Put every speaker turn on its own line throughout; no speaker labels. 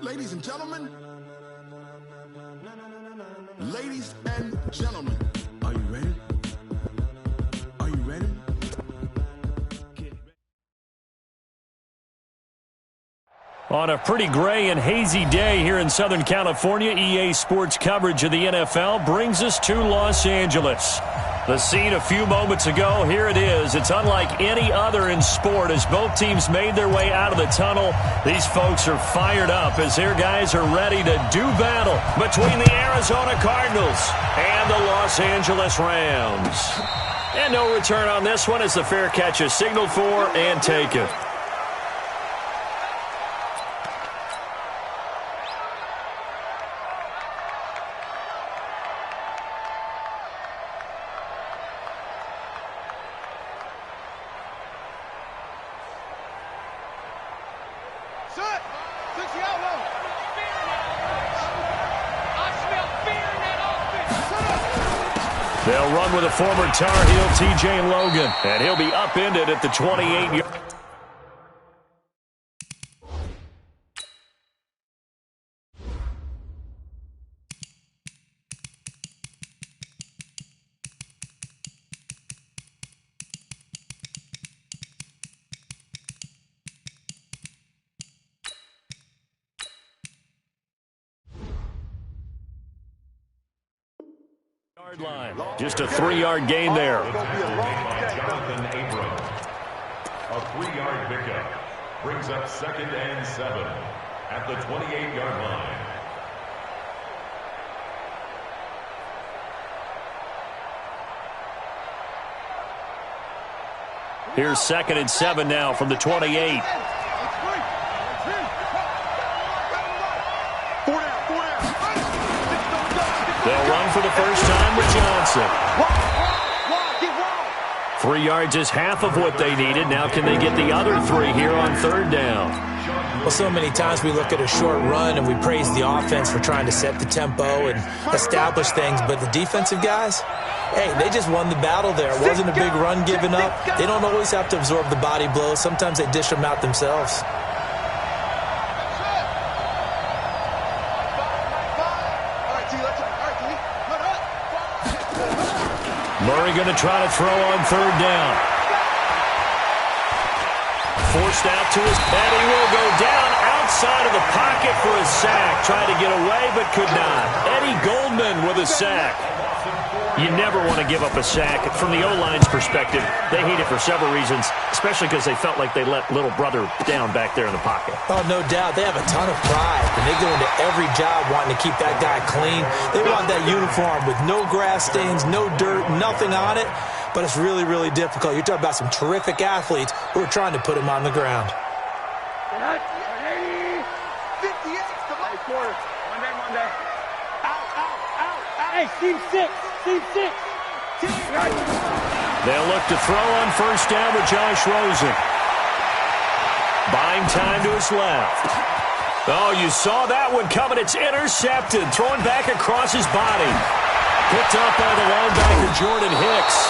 Ladies and gentlemen, ladies and gentlemen, are you ready? Are you ready?
On a pretty gray and hazy day here in Southern California, EA Sports coverage of the NFL brings us to Los Angeles. The scene a few moments ago, here it is. It's unlike any other in sport as both teams made their way out of the tunnel. These folks are fired up as their guys are ready to do battle between the Arizona Cardinals and the Los Angeles Rams. And no return on this one as the fair catch is signaled for and taken. They'll run with a former Tar Heel, TJ Logan, and he'll be upended at the 28-yard. Line. Just a 3-yard gain there.
Jonathan Abram. A 3-yard pickup brings up 2nd and 7 at the 28-yard line.
Here's 2nd and 7 now from the 28. They'll run for the first time with Johnson. 3 yards is half of what they needed. Now can they get the other 3 here on 3rd down?
Well, so many times we look at a short run and we praise the offense for trying to set the tempo and establish things, but the defensive guys, hey, they just won the battle there. It wasn't a big run given up. They don't always have to absorb the body blows. Sometimes they dish them out themselves.
Murray going to try to throw on 3rd down. Forced out to his head. He will go down outside of the pocket for a sack. Tried to get away but could not. Eddie Goldman with a sack. You never want to give up a sack. From the O-line's perspective, they hate it for several reasons, especially because they felt like they let little brother down back there in the pocket.
Oh, no doubt. They have a ton of pride, and they go into every job wanting to keep that guy clean. They want that uniform with no grass stains, no dirt, nothing on it, but it's really, really difficult. You're talking about some terrific athletes who are trying to put him on the ground.
58, Monday. Out. Hey, Steve 6.
They'll look to throw on 1st down with Josh Rosen. Buying time to his left. Oh, you saw that one coming. It's intercepted. Throwing back across his body. Picked up by the linebacker, Jordan Hicks.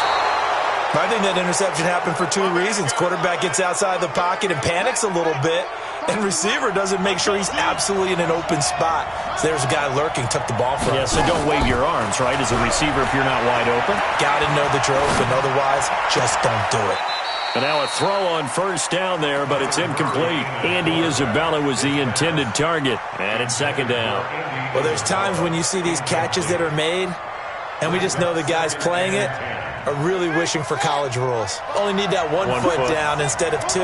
I think that interception happened for 2 reasons. Quarterback gets outside the pocket and panics a little bit, and receiver doesn't make sure he's absolutely in an open spot. So there's a guy lurking, took the ball from him.
Yeah, so don't wave your arms, right, as a receiver if you're not wide open.
Got to know the drill, and otherwise, just don't do it.
And now a throw on 1st down there, but it's incomplete. Andy Isabella was the intended target, and it's 2nd down.
Well, there's times when you see these catches that are made, and we just know the guys playing it are really wishing for college rules. Only need that one foot down instead of 2.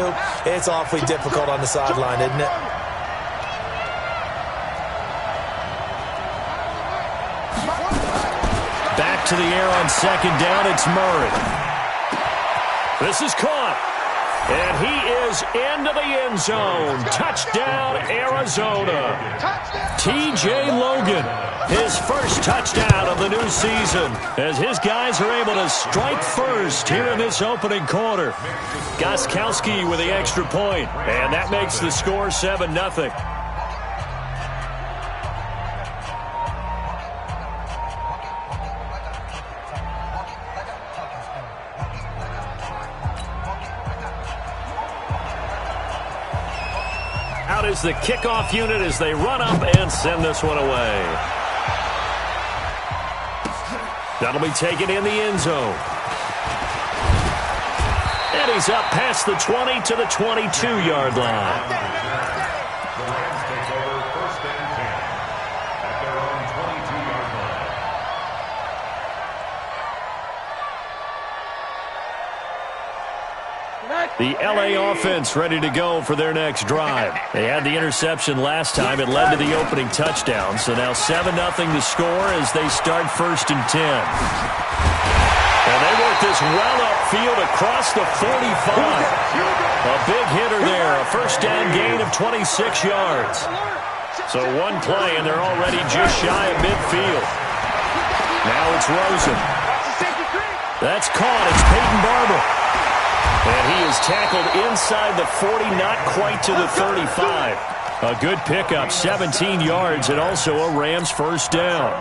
It's awfully difficult on the sideline, isn't it?
Back to the air on 2nd down. It's Murray. This is caught. And he is into the end zone. Touchdown, Arizona. TJ Logan, his first touchdown of the new season, as his guys are able to strike first here in this opening quarter. Gostkowski with the extra point, and that makes the score 7-0. out as the kickoff unit as they run up and send this one away. That'll be taken in the end zone. And he's up past the 20 to the 22-yard line.
The Rams take over 1st and 10 at their own 22-yard line.
The LA offense ready to go for their next drive. They had the interception last time. It led to the opening touchdown. So now 7-0 to score as they start 1st and 10. And they work this well upfield across the 45. A big hitter there. A 1st down gain of 26 yards. So one play, and they're already just shy of midfield. Now it's Rosen. That's caught. It's Peyton Barber. And he is tackled inside the 40, not quite to the 35. A good pickup, 17 yards, and also a Rams 1st down.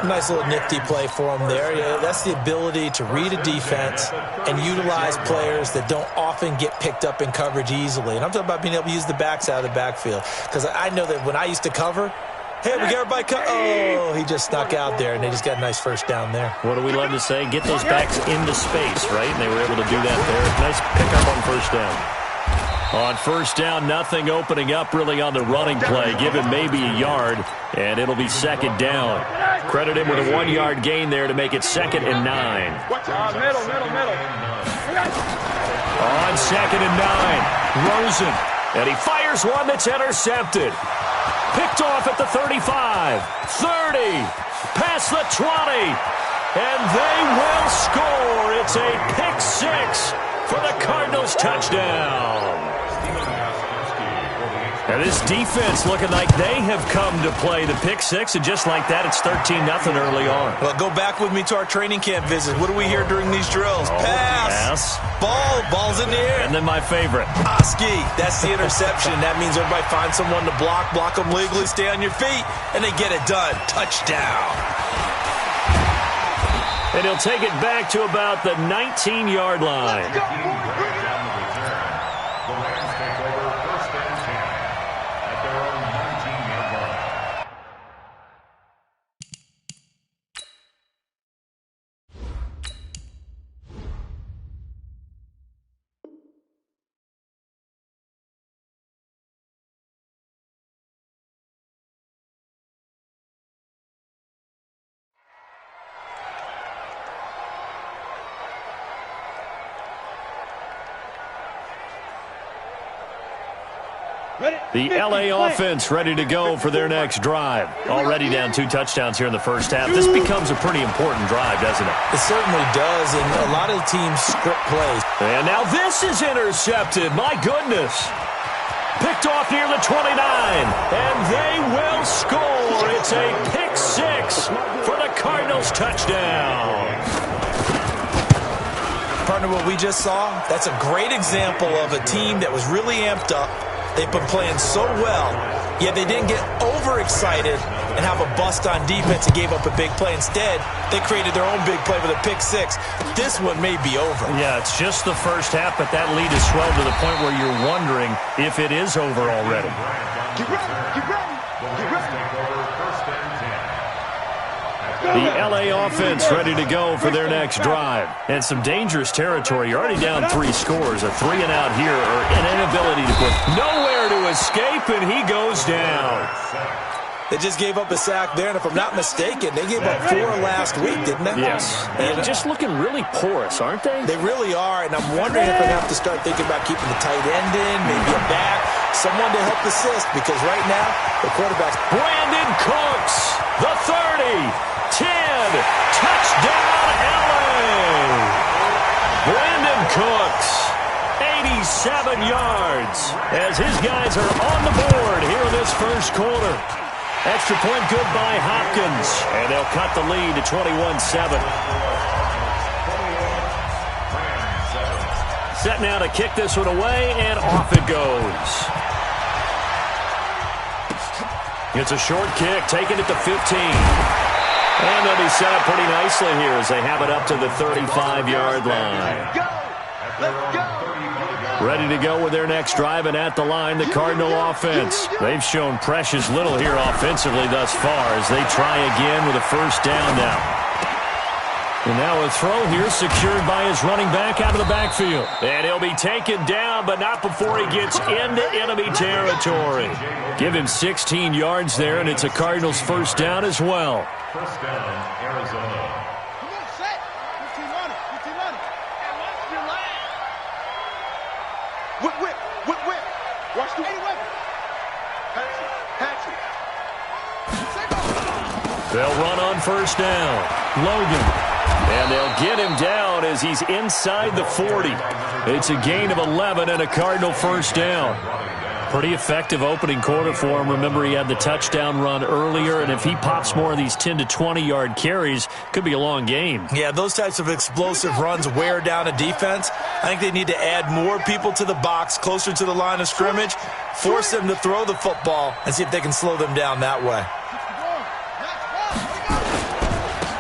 Nice little nifty play for him there. Yeah, that's the ability to read a defense and utilize players that don't often get picked up in coverage easily. And I'm talking about being able to use the backs out of the backfield. Because I know that when I used to cover, hey, we got everybody oh, he just snuck out there, and they just got a nice 1st down there.
What do we love to say? Get those backs into space, right? And they were able to do that there. Nice pickup on 1st down. On 1st down, nothing opening up really on the running play. Give him maybe a yard, and it'll be 2nd down. Credit him with a 1-yard gain there to make it 2nd and 9.
Middle.
On 2nd and 9, Rosen. And he fires one that's intercepted. Picked off at the 35, 30, past the 20, and they will score. It's a pick 6 for the Cardinals touchdown. And this defense looking like they have come to play the pick 6, and just like that, it's 13-0 early on.
Well, go back with me to our training camp visit. What do we hear during these drills? Pass. Ball's in the air.
And then my favorite.
Oski, that's the interception. That means everybody finds someone to block them legally, stay on your feet, and they get it done. Touchdown.
And he'll take it back to about the 19-yard line.
The Rams take over 1st and 10 at their own 19-yard line.
The LA offense ready to go for their next drive. Already down 2 touchdowns here in the 1st half. This becomes a pretty important drive, doesn't it?
It certainly does, and a lot of the teams script plays.
And now this is intercepted. My goodness. Picked off near the 29, and they will score. It's a pick 6 for the Cardinals touchdown.
Partner, what we just saw, that's a great example of a team that was really amped up. They've been playing so well, yet they didn't get overexcited and have a bust on defense and gave up a big play. Instead, they created their own big play with a pick 6. This one may be over.
Yeah, it's just the 1st half, but that lead has swelled to the point where you're wondering if it is over already.
Keep ready.
The LA offense ready to go for their next drive. And some dangerous territory. You're already down 3 scores. A 3-and-out here, or an inability to put nowhere to escape, and he goes down.
They just gave up a sack there, and if I'm not mistaken, they gave up 4 last week, didn't they?
Yes. And just looking really porous, aren't they?
They really are, and I'm wondering if they're going to have to start thinking about keeping the tight end in, maybe a back, someone to help assist, because right now, the quarterback's
Brandon Cooks, the 30. 10, touchdown LA. Brandon Cooks, 87 yards as his guys are on the board here in this 1st quarter. Extra point good by Hopkins, and they'll cut the lead to 21-7. Set now to kick this one away, and off it goes. It's a short kick, taking it to 15. And they'll be set up pretty nicely here as they have it up to the 35-yard line. Ready to go with their next drive, and at the line, the Cardinal offense. They've shown precious little here offensively thus far as they try again with a first down now. And now a throw here secured by his running back out of the backfield. And he'll be taken down, but not before he gets into enemy territory. Give him 16 yards there, and it's a Cardinals first down as well.
First down, Arizona.
Come on, set. 15 on it. 15 on it. And watch your line. Whip. Watch the 80 weapon. Hatchet.
They'll run on first down. Logan. And they'll get him down as he's inside the 40. It's a gain of 11 and a Cardinal first down. Pretty effective opening quarter for him. Remember, he had the touchdown run earlier, and if he pops more of these 10 to 20-yard carries, could be a long game.
Yeah, those types of explosive runs wear down a defense. I think they need to add more people to the box, closer to the line of scrimmage, force them to throw the football, and see if they can slow them down that way.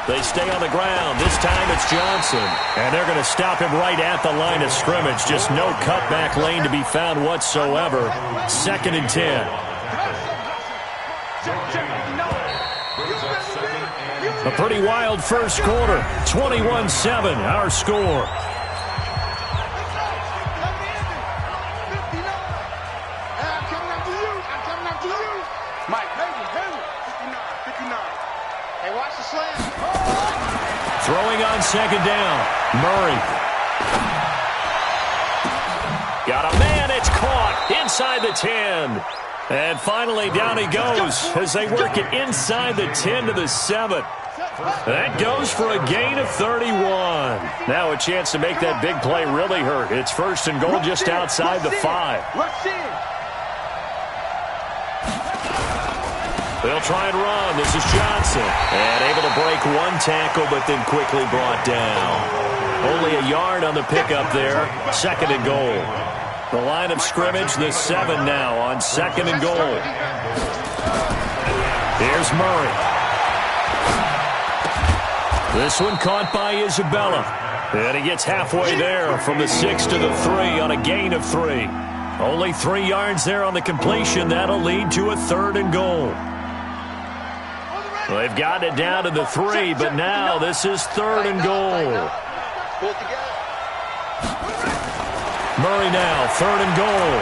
They stay on the ground. This time it's Johnson. And they're going to stop him right at the line of scrimmage. Just no cutback lane to be found whatsoever. 2nd and 10. A pretty wild first quarter. 21-7, our score. Throwing on second down. Murray. Got a man. It's caught inside the 10. And finally down he goes as they work it inside the 10 to the 7. That goes for a gain of 31. Now a chance to make that big play really hurt. It's first and goal just outside the 5. They'll try and run. This is Johnson. And able to break one tackle, but then quickly brought down. Only a yard on the pickup there. 2nd and goal. The line of scrimmage, the 7 now on 2nd and goal. Here's Murray. This one caught by Isabella. And he gets halfway there from the 6 to the 3 on a gain of 3. Only 3 yards there on the completion. That'll lead to a 3rd and goal. Well, they've got it down to the 3, but now this is 3rd and goal. Murray now, 3rd and goal.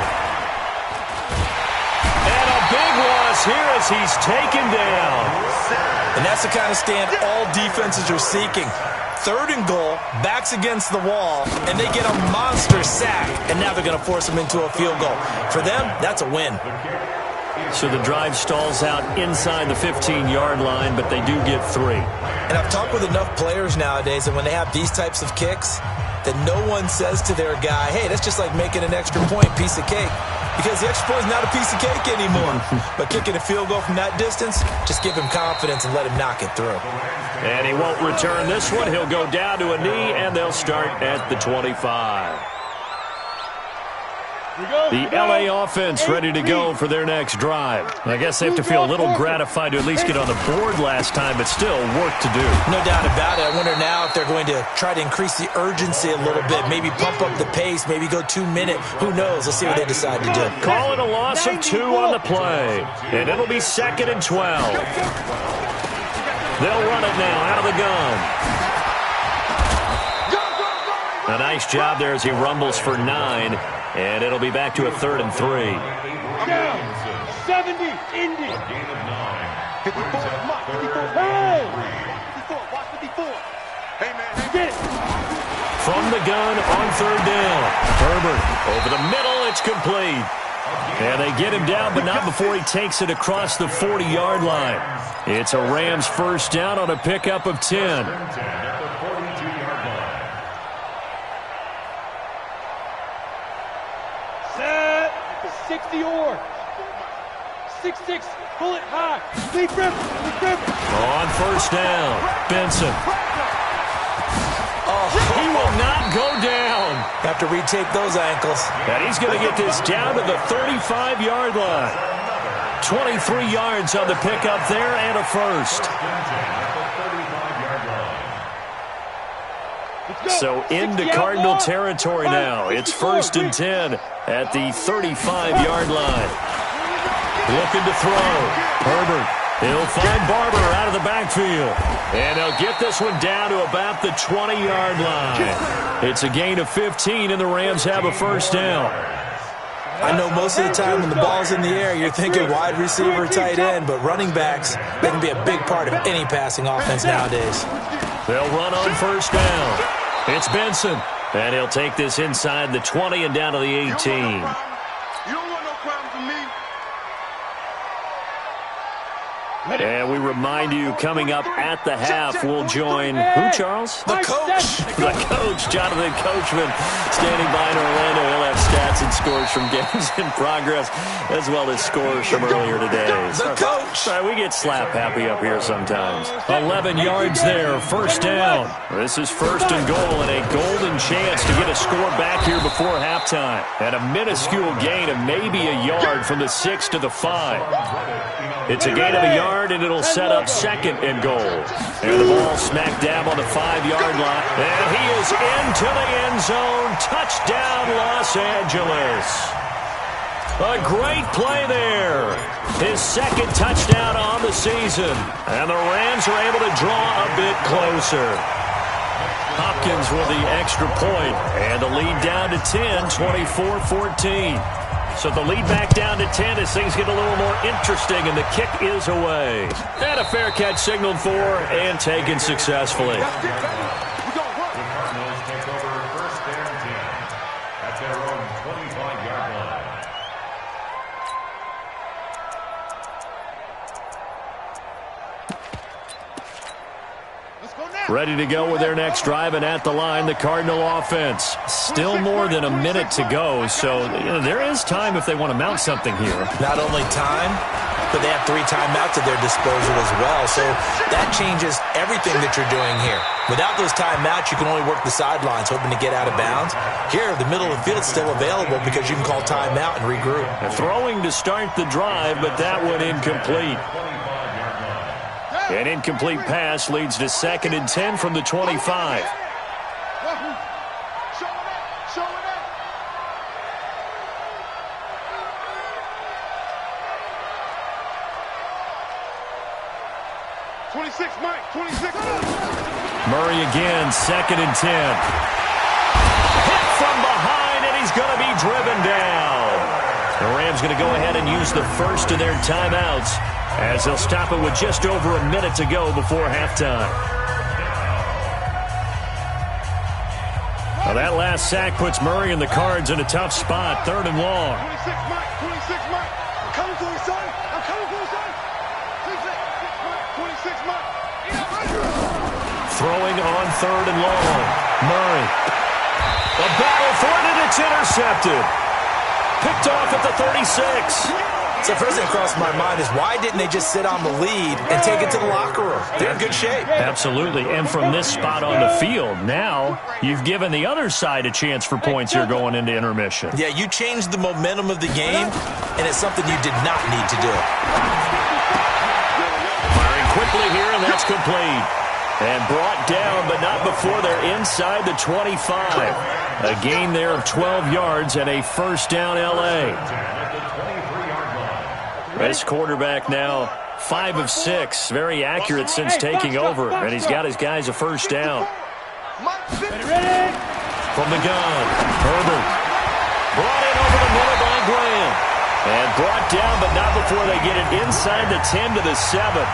And a big loss here as he's taken down.
And that's the kind of stand all defenses are seeking. 3rd and goal, backs against the wall, and they get a monster sack. And now they're going to force them into a field goal. For them, that's a win.
So the drive stalls out inside the 15-yard line, but they do get 3.
And I've talked with enough players nowadays that when they have these types of kicks, that no one says to their guy, hey, that's just like making an extra point, piece of cake. Because the extra point is not a piece of cake anymore. But kicking a field goal from that distance, just give him confidence and let him knock it through.
And he won't return this one. He'll go down to a knee, and they'll start at the 25. The LA offense ready to go for their next drive. I guess they have to feel a little gratified to at least get on the board last time, but still work to do.
No doubt about it. I wonder now if they're going to try to increase the urgency a little bit, maybe pump up the pace, maybe go 2-minute. Who knows? Let's see what they decide to do.
Call it a loss of 2 on the play, and it'll be 2nd and 12. They'll run it now out of the gun. A nice job there as he rumbles for 9. And it'll be back to a 3rd and 3.
Down. 70. Indy.
A gain of 9.
54. Come on. 54. Hey. 54. Watch 54. Hey, man. Get it.
From the gun on 3rd down. Herbert over the middle. It's complete. And they get him down, but not before he takes it across the 40-yard line. It's a Rams first down on a pickup of 10.
Set. 60 or 6-6. Pull it high. Lead grip.
On first down, Benson. He will not go down.
Have to retake those ankles.
And he's going to get this down to the 35-yard line. 23 yards on the pickup there and a first. So into Cardinal territory now. It's 1st and 10 at the 35-yard line. Looking to throw. Herbert. He'll find Barber out of the backfield. And he'll get this one down to about the 20-yard line. It's a gain of 15, and the Rams have a first down.
I know most of the time when the ball's in the air, you're thinking wide receiver, tight end, but running backs, they can be a big part of any passing offense nowadays.
They'll run on first down. It's Benson, and he'll take this inside the 20 and down to the 18.
You don't want no problem from me.
And we remind you, coming up at the half, we'll join who, Charles?
The coach.
The coach, Jonathan Coachman, standing by in Orlando. He'll have stats and scores from games in progress, as well as scores from earlier today.
The coach.
Sorry, we get slap happy up here sometimes. 11 yards there, first down. This is 1st and goal, and a golden chance to get a score back here before halftime. And a minuscule gain of maybe a yard from the 6 to the 5. It's a gain of a yard, and it'll set up 2nd and goal. And the ball smack dab on the 5-yard line. And he is into the end zone. Touchdown, Los Angeles. A great play there. His 2nd touchdown on the season. And the Rams are able to draw a bit closer. Hopkins with the extra point. And the lead down to 10, 24-14. So the lead back down to 10 as things get a little more interesting, and the kick is away. And a fair catch signaled for and taken successfully.
The Cardinals take over 1st and 10 at their own 25-yard line.
Ready to go with their next drive, and at the line, the Cardinal offense. Still more than a minute to go, so there is time if they want to mount something here.
Not only time, but they have 3 timeouts at their disposal as well, so that changes everything that you're doing here. Without those timeouts, you can only work the sidelines, hoping to get out of bounds. Here, the middle of the field's still available because you can call timeout and regroup.
Throwing to start the drive, but that one incomplete. An incomplete pass leads to 2nd and 10 from the 25. Murray again, 2nd and 10. Hit from behind, and he's going to be driven down. The Rams going to go ahead and use the first of their timeouts, as they'll stop it with just over a minute to go before halftime. Now that last sack puts Murray and the Cards in a tough spot, 3rd and long.
26 Mike. I'm coming for you, son. I'm coming for you, son. 26 Mike.
Throwing on 3rd and long. Murray. A battle for it, and it's intercepted. Picked off at the 36.
So first thing that crossed my mind is why didn't they just sit on the lead and take it to the locker room? They're in good shape.
Absolutely, and from this spot on the field, now you've given the other side a chance for points here going into intermission.
Yeah, you changed the momentum of the game, and it's something you did not need to do.
Firing quickly here, and that's complete. And brought down, but not before they're inside the 25. A gain there of 12 yards and a first down L.A. This quarterback now 5 of 6. Very accurate since taking over. And he's got his guys a first down. From the gun, Herbert. Brought in over the middle by Graham. And brought down, but not before they get it inside the 10 to the 7.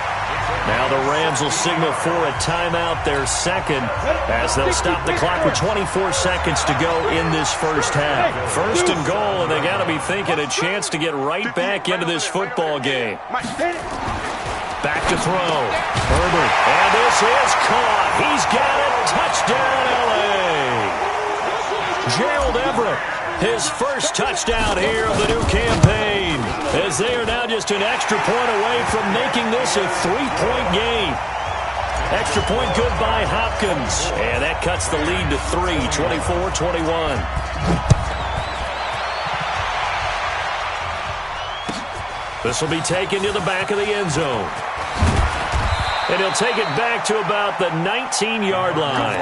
Now the Rams will signal for a timeout, their 2nd, as they'll stop the clock with 24 seconds to go in this first half. 1st and goal, and they got to be thinking a chance to get right back into this football game. Back to throw. Herbert, and this is caught. He's got it. Touchdown, L.A. Gerald Everett, his first touchdown here of the new campaign, as they are now just an extra point away from making this a 3-point game. Extra point good by Hopkins, and that cuts the lead to 3, 24-21. This will be taken to the back of the end zone. And he'll take it back to about the 19-yard line.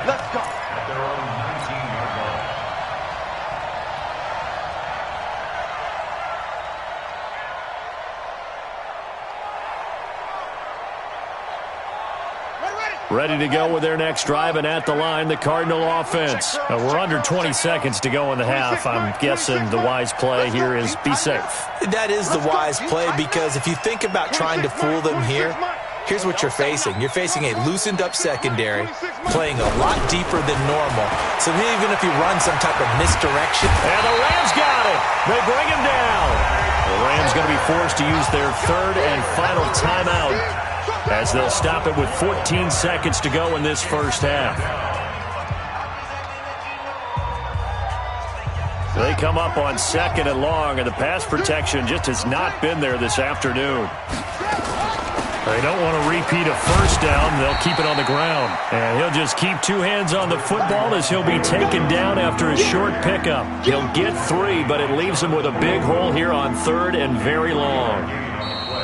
Let's go.
At their own 19-yard line.
Ready to go with their next drive, and at the line, the Cardinal offense. We're under 20 seconds to go in the half. I'm guessing the wise play here is be safe.
That is the wise play, because if you think about trying to fool them here, here's what you're facing. You're facing a loosened-up secondary, playing a lot deeper than normal. So even if you run some type of misdirection.
And the Rams got it. They bring him down. The Rams going to be forced to use their third and final timeout, as they'll stop it with 14 seconds to go in this first half. They come up on 2nd and long, and the pass protection just has not been there this afternoon. They don't want to repeat a first down. They'll keep it on the ground. And he'll just keep two hands on the football as he'll be taken down after a short pickup. He'll get 3, but it leaves him with a big hole here on 3rd and very long.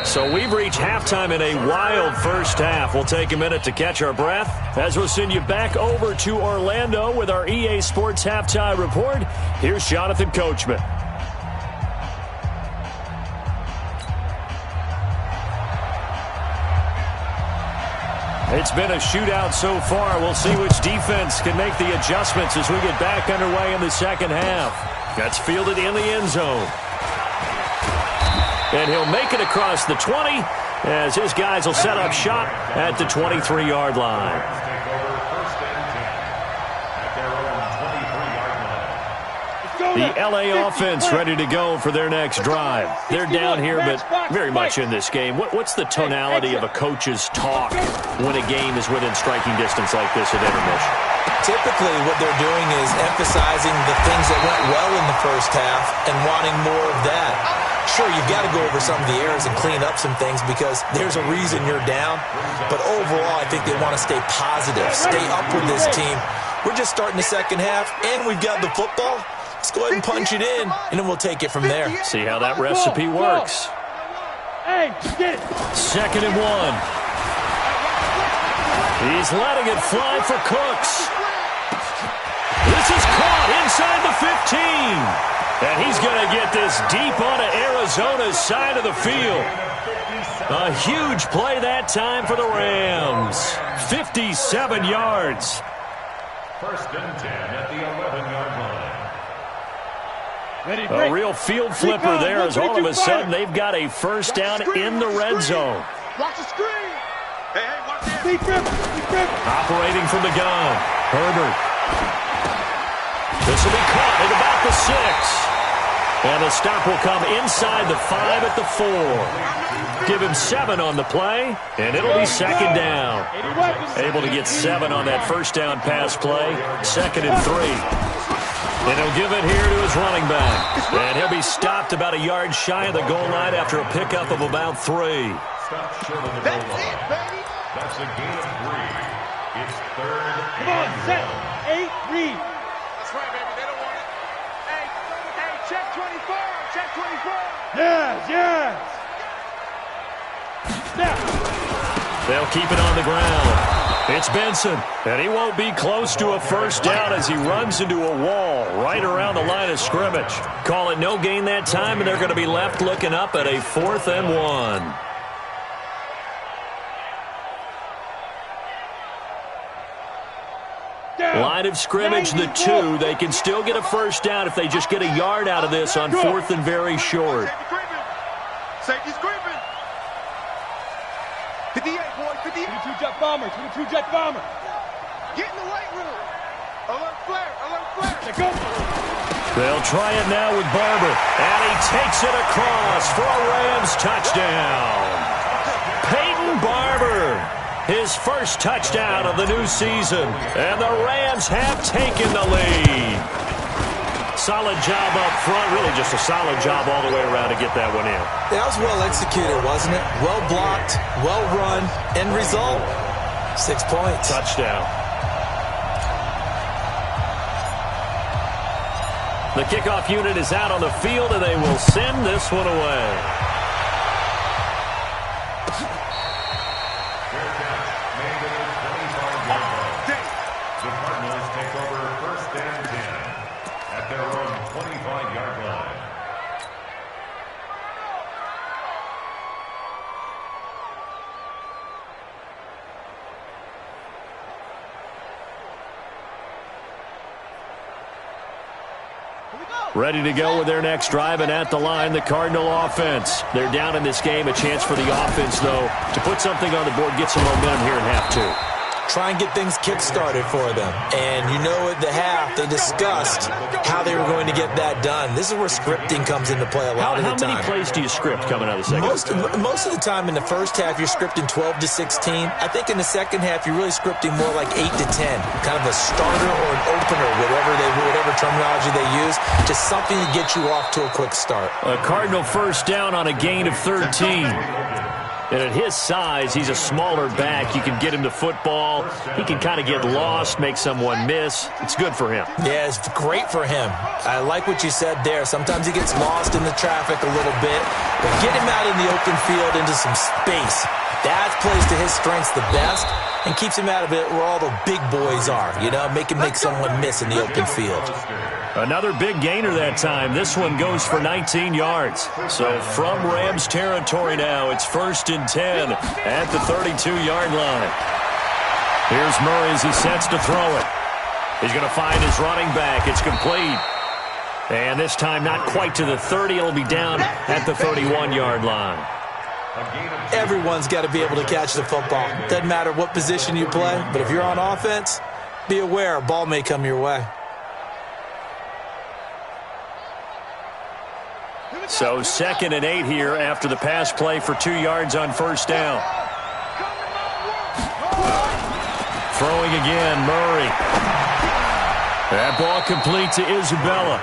So we've reached halftime in a wild first half. We'll take a minute to catch our breath as we'll send you back over to Orlando with our EA Sports Halftime Report. Here's Jonathan Coachman. It's been a shootout so far. We'll see which defense can make the adjustments as we get back underway in the second half. That's fielded in the end zone. And he'll make it across the 20 as his guys will set up shop at the 23-yard line. The LA offense ready to go for their next drive. They're down here, but very much in this game. What's the tonality of a coach's talk when a game is within striking distance like this at intermission?
Typically, what they're doing is emphasizing the things that went well in the first half and wanting more of that. Sure, you've got to go over some of the errors and clean up some things because there's a reason you're down. But overall, I think they want to stay positive, stay up with this team. We're just starting the second half, and we've got the football. Let's go ahead and punch it in, and then we'll take it from there.
See how that recipe works.
Hey, get it.
2nd and 1. He's letting it fly for Cooks. This is caught inside the 15. And he's going to get this deep onto Arizona's side of the field. A huge play that time for the Rams. 57 yards.
1st and 10 at the 11-yard line.
A real field flipper there as all of a sudden they've got a first down in the red zone.
Watch the screen. Hey, watch that.
Operating from the gun. Herbert. This will be caught at about the 6. And the stop will come inside the 5 at the 4. Give him 7 on the play, and it'll be 2nd down. Able to get 7 on that first down pass play. 2nd and 3. And he'll give it here to his running back. And he'll be stopped about a yard shy of the goal line after a pickup of about 3.
Stop short of the goal line. That's a gain of 3. It's 3rd and 1.
Set. 8, read. That's right, baby. They don't want it. Hey, check 24. Check 24. Yes. Now.
They'll keep it on the ground. It's Benson, and he won't be close to a first down as he runs into a wall right around the line of scrimmage. Call it no gain that time, and they're going to be left looking up at a 4th and 1. Line of scrimmage, the 2. They can still get a first down if they just get a yard out of this on 4th and very short.
Safety's creeping. 58, boy, 58. 22 jet bomber, 22 jet bomber. Get in the weight room. Alert flare, alert flare. They go.
They'll try it now with Barber. And he takes it across for a Rams touchdown. Peyton Barber, his first touchdown of the new season. And the Rams have taken the lead. Solid job up front. Really just a solid job all the way around to get that one in.
That was well executed, wasn't it? Well blocked, well run. End result, 6 points.
Touchdown. The kickoff unit is out on the field, and they will send this one away. Ready to go with their next drive, and at the line, the Cardinal offense. They're down in this game. A chance for the offense, though, to put something on the board, get some momentum here in half two.
Try and get things kick-started for them. And you know at the half, they discussed how they were going to get that done. This is where scripting comes into play a lot of the time.
How many plays do you script coming out of the second?
Most of the time in the first half, you're scripting 12 to 16. I think in the second half, you're really scripting more like 8 to 10. Kind of a starter or an opener, whatever terminology they use. Just something to get you off to a quick start.
A Cardinal first down on a gain of 13. And at his size, he's a smaller back. You can get him to football. He can kind of get lost, make someone miss. It's good for him.
Yeah, it's great for him. I like what you said there. Sometimes he gets lost in the traffic a little bit. But get him out in the open field into some space. That plays to his strengths the best and keeps him out of it where all the big boys are. You know, make him make someone miss in the open field.
Another big gainer that time. This one goes for 19 yards. So from Rams territory now, it's 1st and 10 at the 32-yard line. Here's Murray as he sets to throw it. He's going to find his running back. It's complete. And this time not quite to the 30. It'll be down at the 31-yard line.
Everyone's got to be able to catch the football. Doesn't matter what position you play, but if you're on offense, be aware a ball may come your way.
So 2nd and 8 here after the pass play for 2 yards on first down. Throwing again, Murray. That ball complete to Isabella.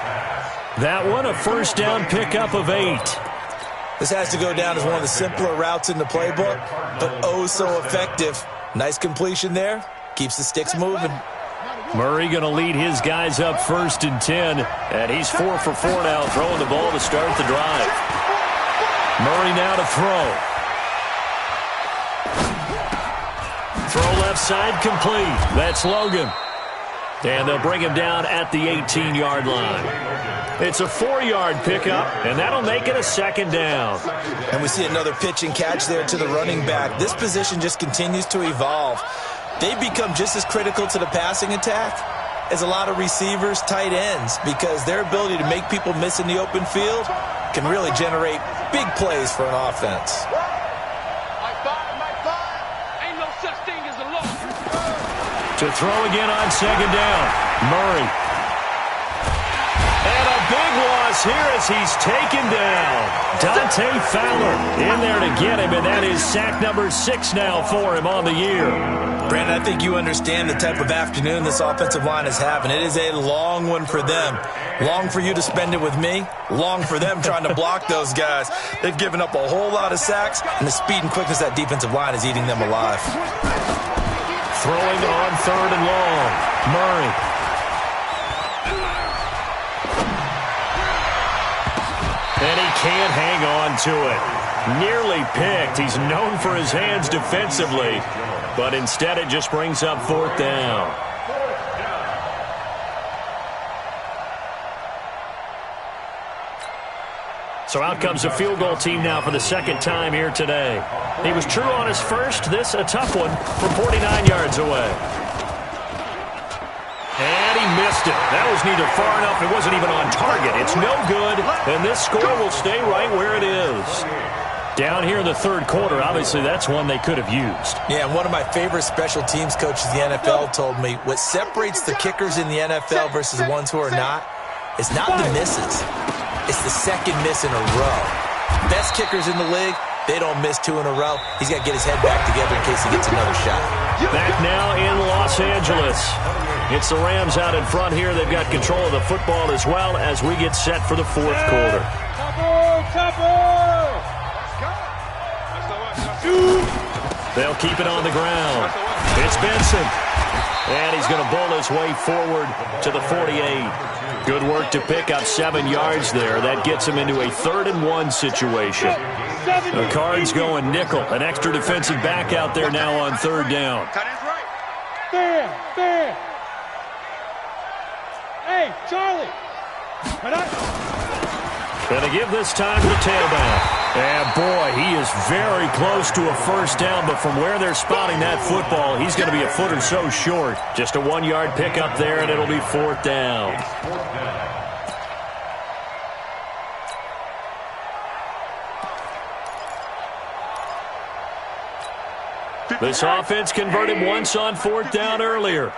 That one a first down pickup of 8.
This has to go down as one of the simpler routes in the playbook, but oh so effective. Nice completion there. Keeps the sticks moving.
Murray going to lead his guys up 1st and 10, and he's 4 for 4 now, throwing the ball to start the drive. Murray now to throw. Throw left side complete. That's Logan. And they'll bring him down at the 18-yard line. It's a 4-yard pickup, and that'll make it a 2nd down.
And we see another pitch and catch there to the running back. This position just continues to evolve. They become just as critical to the passing attack as a lot of receivers, tight ends, because their ability to make people miss in the open field can really generate big plays for an offense.
Ain't no such thing as a loss.
To throw again on 2nd down, Murray. And a big loss here as he's taken down. Dante Fowler in there to get him, and that is sack number 6 now for him on the year.
Brandon, I think you understand the type of afternoon this offensive line is having. It is a long one for them. Long for you to spend it with me. Long for them trying to block those guys. They've given up a whole lot of sacks, and the speed and quickness of that defensive line is eating them alive.
Throwing on 3rd and long. Murray. And he can't hang on to it. Nearly picked. He's known for his hands defensively, but instead it just brings up 4th down. So out comes the field goal team now for the 2nd time here today. He was true on his first. This a tough one from 49 yards away. And he missed it. That was neither far enough. It wasn't even on target. It's no good, and this score will stay right where it is. Down here in the 3rd quarter, obviously that's one they could have used.
Yeah, and one of my favorite special teams coaches in the NFL told me what separates the kickers in the NFL versus the ones who are not is not the misses. It's the 2nd miss in a row. Best kickers in the league, they don't miss 2 in a row. He's got to get his head back together in case he gets another shot. Back
now in Los Angeles. It's the Rams out in front here. They've got control of the football as well as we get set for the 4th quarter. They'll keep it on the ground. It's Benson. And he's going to bowl his way forward to the 48. Good work to pick up 7 yards there. That gets him into a 3rd and 1 situation. The Cards going nickel. An extra defensive back out there now on 3rd down.
Fair. Hey, Charlie.
Going to give this time to the tailback. And, boy, he is very close to a 1st down, but from where they're spotting that football, he's going to be a foot or so short. Just a 1-yard pickup there, and it'll be 4th down. This offense converted once on 4th down earlier.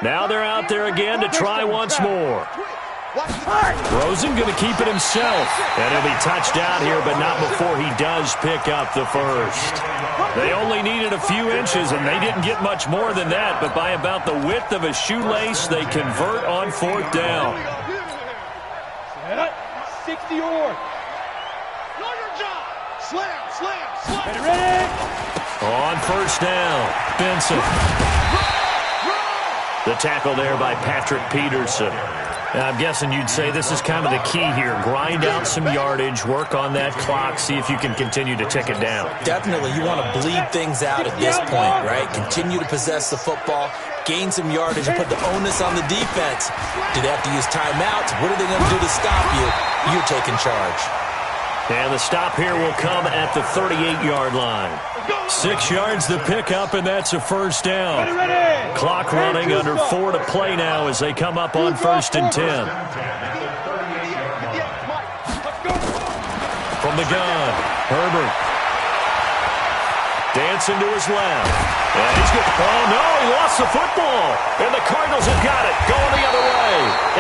Now they're out there again to try once more. Rosen going to keep it himself. And he'll be touched out here, but not before he does pick up the first. They only needed a few inches, and they didn't get much more than that. But by about the width of a shoelace, they convert on 4th down.
60 yards. Know your job. Slam. Ready.
On 1st down, Benson. The tackle there by Patrick Peterson. I'm guessing you'd say this is kind of the key here. Grind out some yardage, work on that clock, see if you can continue to tick it down.
Definitely. You want to bleed things out at this point, right? Continue to possess the football, gain some yardage, and put the onus on the defense. Do they have to use timeouts? What are they going to do to stop you? You're taking charge.
And the stop here will come at the 38-yard line. 6 yards to pick up, and that's a 1st down. Clock running under 4 to play now as they come up on 1st and 10. From the gun, Herbert. Dancing to his left. And he's good. Oh, no, he lost the football. And the Cardinals have got it, going the other way.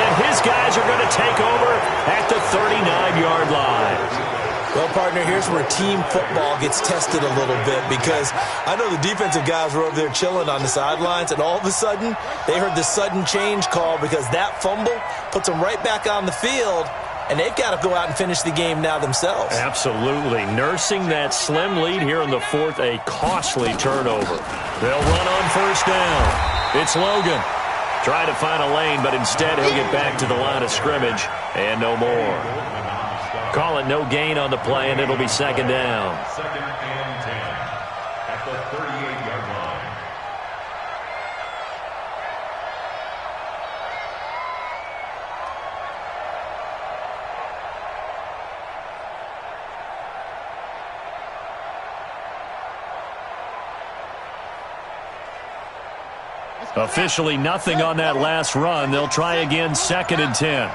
And his guys are going to take over at the 39-yard line.
Well, partner, here's where team football gets tested a little bit, because I know the defensive guys were over there chilling on the sidelines, and all of a sudden, they heard the sudden change call because that fumble puts them right back on the field, and they've got to go out and finish the game now themselves.
Absolutely. Nursing that slim lead here in the 4th, a costly turnover. They'll run on 1st down. It's Logan. Try to find a lane, but instead he'll get back to the line of scrimmage, and no more. Call it no gain on the play, and it'll be 2nd down.
2nd and 10 at the 38-yard line.
Officially nothing on that last run. They'll try again, 2nd and 10.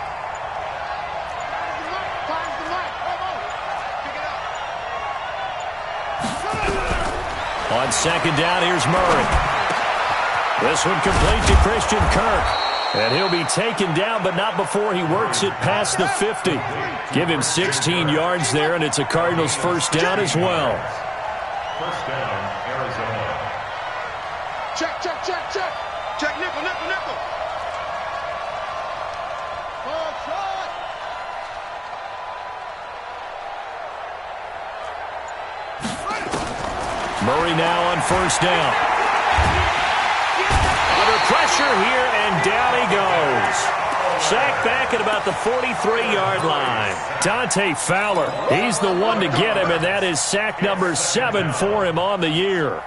On 2nd down, here's Murray. This one complete to Christian Kirk. And he'll be taken down, but not before he works it past the 50. Give him 16 yards there, and it's a Cardinals 1st down as well.
1st down, Arizona.
Check. Check, nickel. Ball shot.
Murray now on 1st down. Under pressure here, and down he goes. Sacked back at about the 43-yard line. Dante Fowler, he's the one to get him, and that is sack number 7 for him on the year.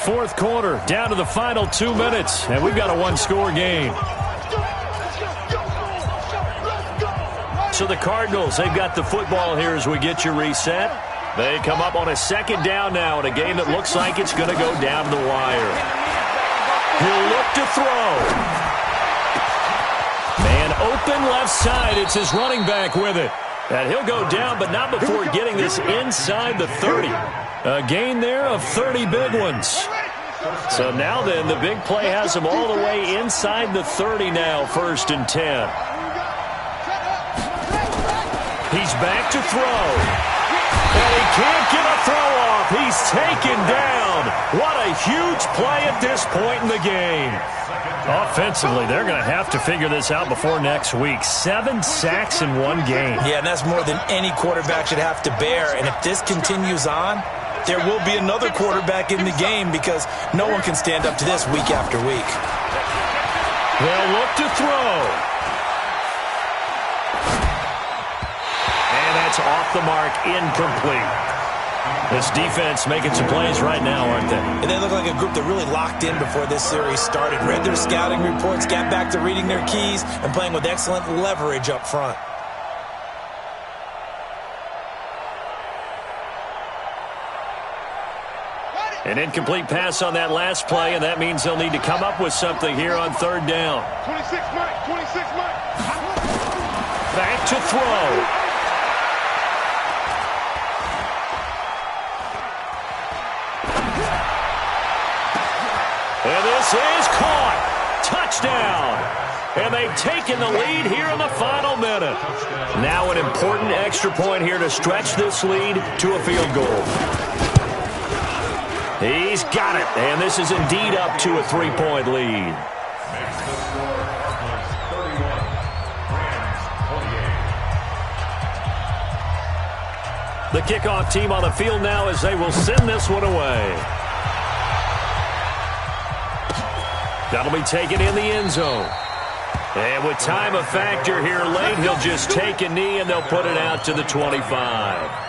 Fourth quarter, down to the final 2 minutes, and we've got a one-score game. So the Cardinals, they've got the football here as we get you reset. They come up on a 2nd down now in a game that looks like it's going to go down to the wire. He'll look to throw. Man open left side. It's his running back with it. And he'll go down, but not before getting this inside the 30. A gain there of 30 big ones. So now then, the big play has him all the way inside the 30 now, 1st and 10. He's back to throw. And he can't get a throw off. He's taken down. What a huge play at this point in the game. Offensively, they're going to have to figure this out before next week. 7 sacks in one game.
Yeah, and that's more than any quarterback should have to bear. And if this continues on, there will be another quarterback in the game, because no one can stand up to this week after week.
They'll look to throw. That's off the mark, incomplete. This defense making some plays right now, aren't they?
And they look like a group that really locked in before this series started. Read their scouting reports, got back to reading their keys, and playing with excellent leverage up front.
An incomplete pass on that last play, and that means they'll need to come up with something here on 3rd down.
26 Mike.
back to throw. And this is caught. Touchdown. And they've taken the lead here in the final minute. Now an important extra point here to stretch this lead to a field goal. He's got it. And this is indeed up to a 3-point lead.
Makes the score plus 31. Rams 28.
The kickoff team on the field now as they will send this one away. That'll be taken in the end zone. And with time a factor here late, he'll just take a knee and they'll put it out to the 25.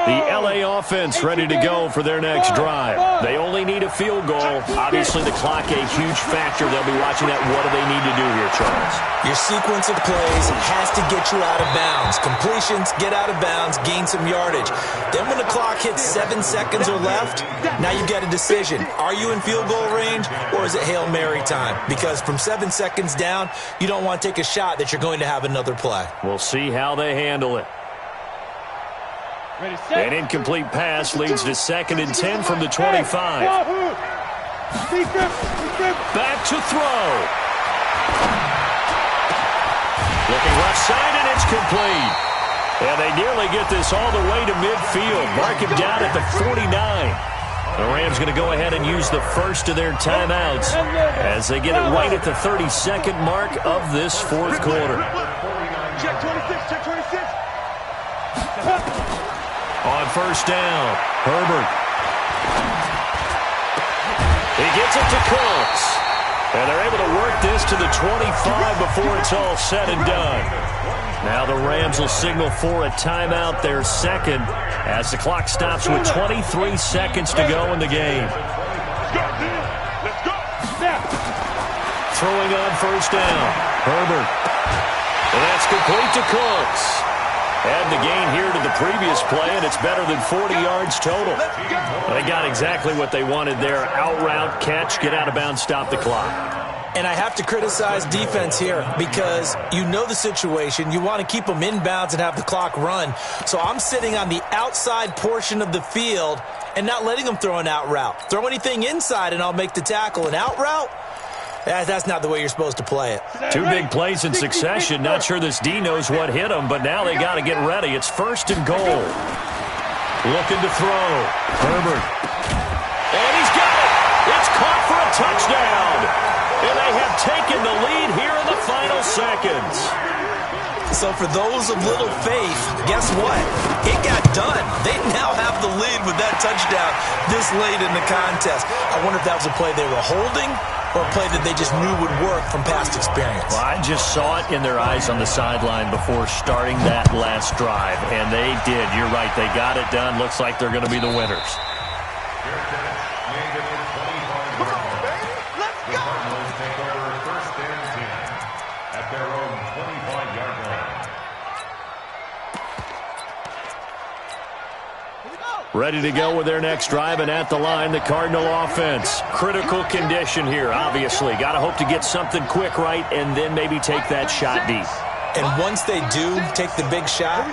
The LA offense ready to go for their next drive. They only need a field goal. Obviously, the clock a huge factor. They'll be watching that. What do they need to do here, Charles?
Your sequence of plays has to get you out of bounds. Completions, get out of bounds, gain some yardage. Then when the clock hits 7 seconds or left, now you've got a decision. Are you in field goal range or is it Hail Mary time? Because from 7 seconds down, you don't want to take a shot that you're going to have another play.
We'll see how they handle it. An incomplete pass leads to 2nd and 10 from the 25. Back to throw. Looking left side, and it's complete. And they nearly get this all the way to midfield. Mark him down at the 49. The Rams going to go ahead and use the first of their timeouts as they get it right at the 32nd mark of this fourth quarter.
Check 26, check 26.
On first down, Herbert. He gets it to Cooks. And they're able to work this to the 25 before it's all said and done. Now the Rams will signal for a timeout, their second, as the clock stops with 23 seconds to go in the game.
Let's go.
Throwing on first down, Herbert. And that's complete to Cooks. Add the gain here to the previous play, and it's better than 40 yards total. They got exactly what they wanted there. Out route, catch, get out of bounds, stop the clock.
And I have to criticize defense here because you know the situation. You want to keep them inbounds and have the clock run. So I'm sitting on the outside portion of the field and not letting them throw an out route. Throw anything inside and I'll make the tackle. An out route? That's not the way you're supposed to play it.
Two big plays in succession. Not sure this D knows what hit him, but now they got to get ready. It's 1st and goal. Looking to throw. Herbert. And he's got it. It's caught for a touchdown. And they have taken the lead here in the final seconds.
So for those of little faith, guess what? It got done. They now have the lead with that touchdown this late in the contest. I wonder if that was a play they were holding or a play that they just knew would work from past experience.
Well, I just saw it in their eyes on the sideline before starting that last drive, and they did. You're right. They got it done. Looks like they're going to be the winners. Ready to go with their next drive, and at the line, the Cardinal offense. Critical condition here, obviously. Got to hope to get something quick right and then maybe take that shot deep.
And once they do take the big shot,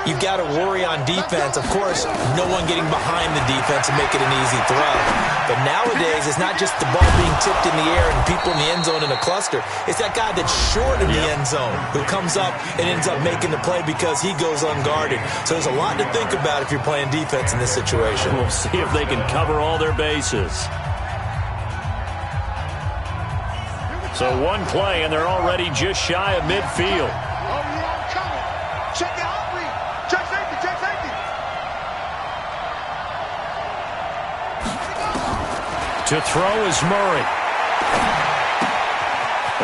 you've got to worry on defense. Of course, no one getting behind the defense and make it an easy throw. But nowadays, it's not just the ball being tipped in the air and people in the end zone in a cluster. It's that guy that's short in the end zone who comes up and ends up making the play because he goes unguarded. So there's a lot to think about if you're playing defense in this situation.
We'll see if they can cover all their bases. So one play, and they're already just shy of midfield.
Oh, yeah, I'm coming. Check the out read. Check safety, check safety.
To throw is Murray.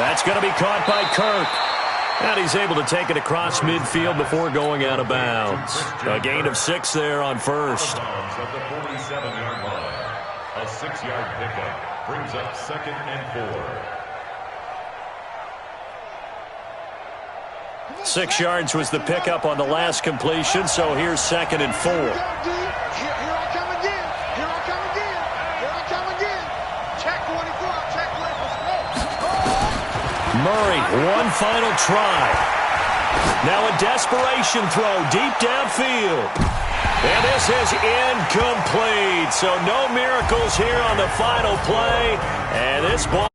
That's going to be caught by Kirk. And he's able to take it across midfield before going out of bounds. A gain of 6 there on first.
At the 47-yard line. A 6-yard pickup brings up 2nd and 4.
6 yards was the pickup on the last completion, so here's 2nd and 4.
Here I come again. Here I come again. Here I come again. Check 24. Check
Murray, one final try. Now a desperation throw deep downfield. And this is incomplete. So no miracles here on the final play. And this ball